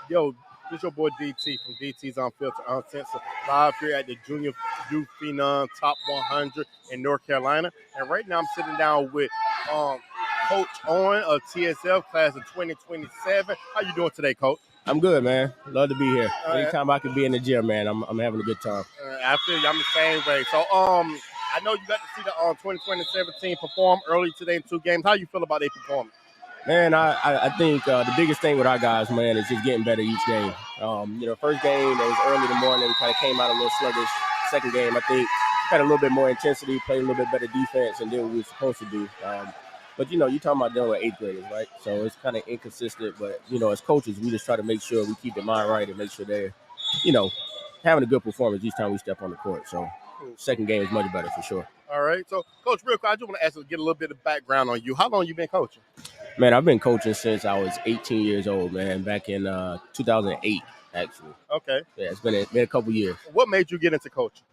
Yo, this your boy DT from DT's Unfiltered Uncensored, live here at the Junior Youth Phenom Top 100 in North Carolina. And right now I'm sitting down with um, Coach Owens of TSL class of 2027. How you doing today, Coach? I'm good, man. Love to be here. Uh, Anytime I can be in the gym, man, I'm having a good time. I feel you. I'm the same way. So, I know you got to see the 2027 team perform early today in 2 games. How you feel about their performance? Man, I think the biggest thing with our guys, man, is just getting better each game. First game, it was early in the morning. We kind of came out a little sluggish. Second game, I think, had a little bit more intensity, played a little bit better defense, and did what we were supposed to do. But, you're talking about dealing with 8th graders, right? So it's kind of inconsistent. But, as coaches, we just try to make sure we keep their mind right and make sure they're, having a good performance each time we step on the court. So second game is much better for sure. All right. So, Coach, real quick, I just want to ask you to get a little bit of background on you. How long you been coaching? Man, I've been coaching since I was 18 years old, man, back in 2008, actually. Okay. Yeah, it's been a couple years. What made you get into coaching?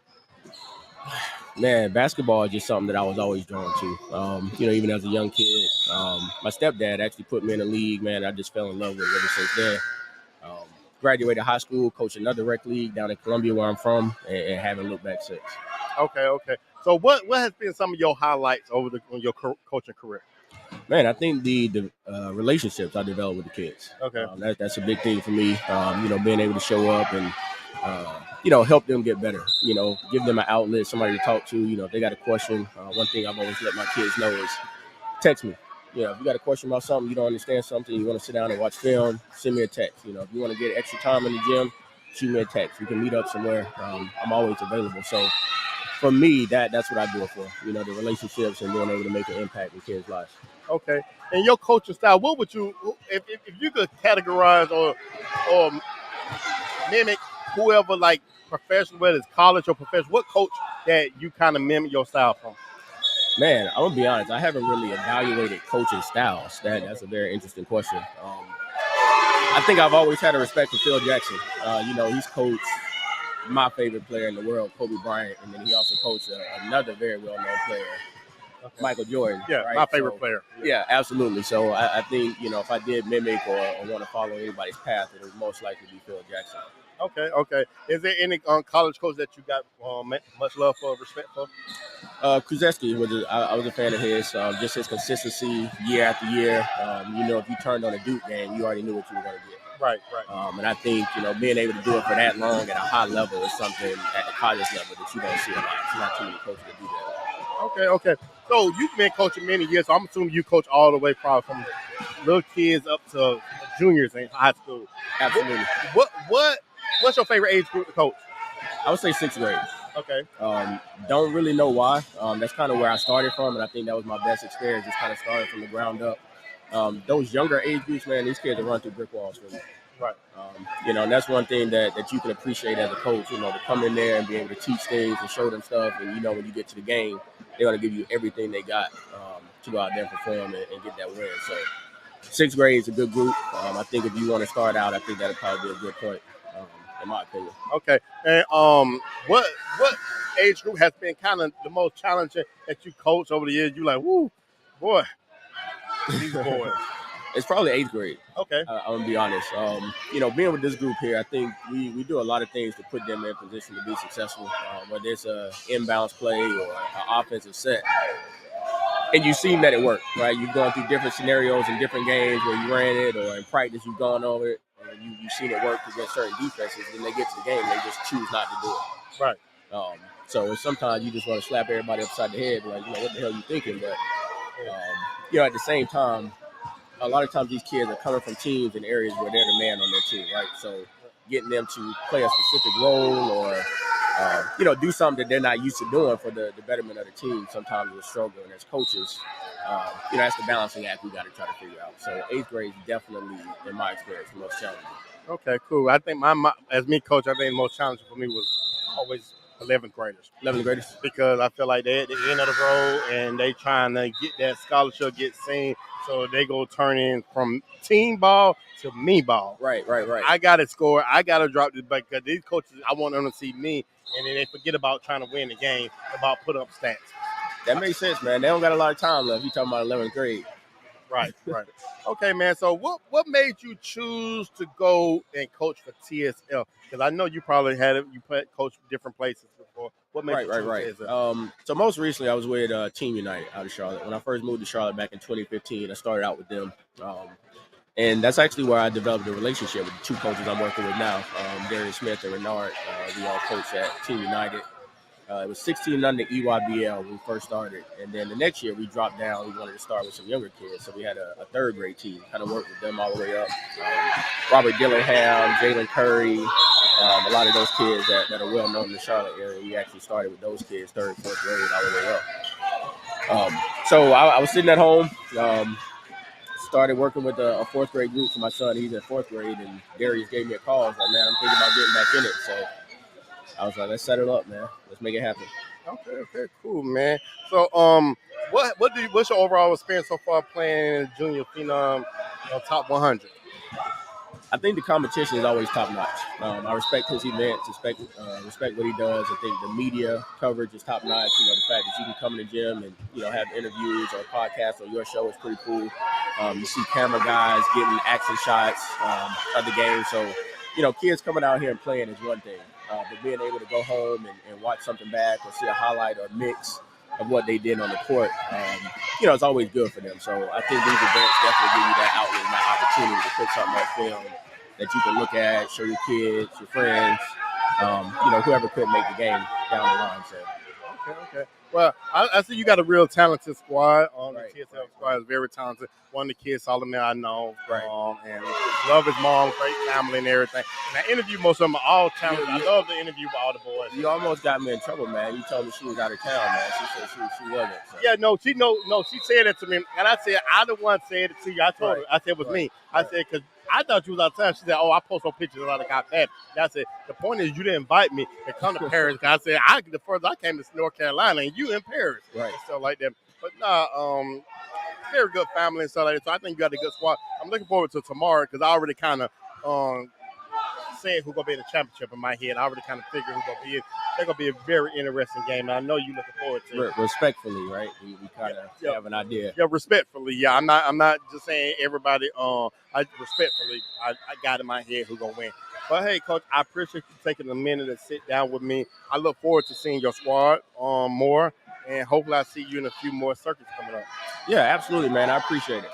Man, basketball is just something that I was always drawn to. Even as a young kid, my stepdad actually put me in the league, man. I just fell in love with it ever since then. Graduated high school, coached another rec league down in Columbia where I'm from, and haven't looked back since. Okay. So what has been some of your highlights on your coaching career? Man, I think the relationships I developed with the kids. Okay. That's a big thing for me. Being able to show up and, help them get better. Give them an outlet, somebody to talk to. If they got a question, one thing I've always let my kids know is text me. If you got a question about something, you don't understand something, you want to sit down and watch film, send me a text. If you want to get extra time in the gym, shoot me a text. We can meet up somewhere. I'm always available. So for me, that's what I do it for. The relationships and being able to make an impact in kids' lives. Okay. And your coaching style, what would you, if you could categorize or mimic whoever, like professional, whether it's college or professional, what coach that you kind of mimic your style from? Man, I'm gonna be honest. I haven't really evaluated coaching styles. That's a very interesting question. I think I've always had a respect for Phil Jackson. He's coached my favorite player in the world, Kobe Bryant, and then he also coached another very well-known player, Michael Jordan. Yeah, right? My favorite player. Yeah, absolutely. So I think, if I did mimic or want to follow anybody's path, it would most likely be Phil Jackson. Okay. Is there any college coach that you got much love for, respect for? Krzyzewski, I was a fan of his. Just his consistency year after year. If you turned on a Duke game, you already knew what you were going to get. Right. And I think, being able to do it for that long at a high level is something at the college level that you don't see a lot. It's not too many coaches that do that. Okay. So you've been coaching many years, so I'm assuming you coach all the way probably from little kids up to juniors in high school. Absolutely. What's your favorite age group to coach? I would say 6th grade. Okay. Don't really know why. That's kind of where I started from, and I think that was my best experience, just kind of starting from the ground up. Those younger age groups, man, these kids will run through brick walls for me. Right. And that's one thing that you can appreciate as a coach, to come in there and be able to teach things and show them stuff. And, when you get to the game, they're going to give you everything they got to go out there and perform and get that win. So 6th grade is a good group. I think if you want to start out, I think that'll probably be a good point, in my opinion. Okay. And what age group has been kind of the most challenging that you coached over the years? You like, woo, boy, these boys. It's probably 8th grade. Okay. I'm going to be honest. Being with this group here, I think we do a lot of things to put them in position to be successful, whether it's an inbounds play or an offensive set. And you've seen that it worked, right? You've gone through different scenarios in different games where you ran it, or in practice you've gone over it, and you've seen it work against certain defenses. When they get to the game, they just choose not to do it. Right. So sometimes you just want to slap everybody upside the head, like, what the hell are you thinking? But, at the same time, a lot of times these kids are coming from teams and areas where they're the man on their team, right? So getting them to play a specific role or, do something that they're not used to doing for the betterment of the team sometimes is a struggle. And as coaches, that's the balancing act we got to try to figure out. So 8th grade is definitely, in my experience, the most challenging. Okay, cool. I think as me coach, I think the most challenging for me was always 11th graders. 11th graders? Because I feel like they're at the end of the road and they trying to get that scholarship, get seen. So they go turn in from team ball to me ball. Right. I got to score. I got to drop this back because these coaches, I want them to see me, and then they forget about trying to win the game, about put up stats. That makes sense, man. They don't got a lot of time left. You talking about 11th grade. Right. Okay, man. So what made you choose to go and coach for TSL? Because I know you probably had it. You coached different places before. What made you choose TSL? So most recently, I was with Team United out of Charlotte. When I first moved to Charlotte back in 2015, I started out with them. And that's actually where I developed a relationship with the two coaches I'm working with now, Darius Smith and Renard. We all coach at Team United. It was 16 under EYBL when we first started. And then the next year we dropped down. We wanted to start with some younger kids. So we had a third grade team, kind of worked with them all the way up. Robert Dillingham, Jalen Curry, a lot of those kids that are well known in the Charlotte area. We actually started with those kids, third, fourth grade, all the way up. So I was sitting at home, started working with a fourth grade group for my son. He's in fourth grade, and Darius gave me a call. I was like, man, I'm thinking about getting back in it. So I was like, let's set it up, man. Let's make it happen. Okay, cool, man. So, what's your overall experience so far playing Junior Phenom top 100? I think the competition is always top notch. I respect his events, respect what he does. I think the media coverage is top notch. You know, the fact that you can come in the gym and have interviews or podcasts on your show is pretty cool. You see camera guys getting action shots of the game. So, kids coming out here and playing is one thing, but being able to go home and watch something back or see a highlight or a mix of what they did on the court, it's always good for them. So I think these events definitely give you that outlet and that opportunity to put something on film that you can look at, show your kids, your friends, whoever couldn't make the game down the line. So. Okay. Well, I see you got a real talented squad. Right, the TSL squad is very talented. One of the kids, Solomon, I know. Right. And love his mom, great family and everything. And I interviewed most of them, all talented. I love the interview with all the boys. You almost got me in trouble, man. You told me she was out of town, man. She said she wasn't. So. Yeah, she said that to me. And I said, I the one said it to you. I told her. I said it was me. I said, because I thought you was out of town. She said, I post no pictures and I got that. And I said, the point is you didn't invite me to come to Paris. Because I said, the furthest I came to North Carolina and you in Paris. Right. And stuff like that. But very good family and stuff like that. So I think you got a good squad. I'm looking forward to tomorrow because I already kind of said who's going to be in the championship in my head. I already kind of figured who's going to be in. They're going to be a very interesting game. And I know you're looking forward to it. Respectfully, right? We kind of have an idea. Yeah, respectfully. Yeah, I'm not just saying everybody. I got in my head who's going to win. But, hey, Coach, I appreciate you taking a minute to sit down with me. I look forward to seeing your squad more. And hopefully I see you in a few more circuits coming up. Yeah, absolutely, man. I appreciate it.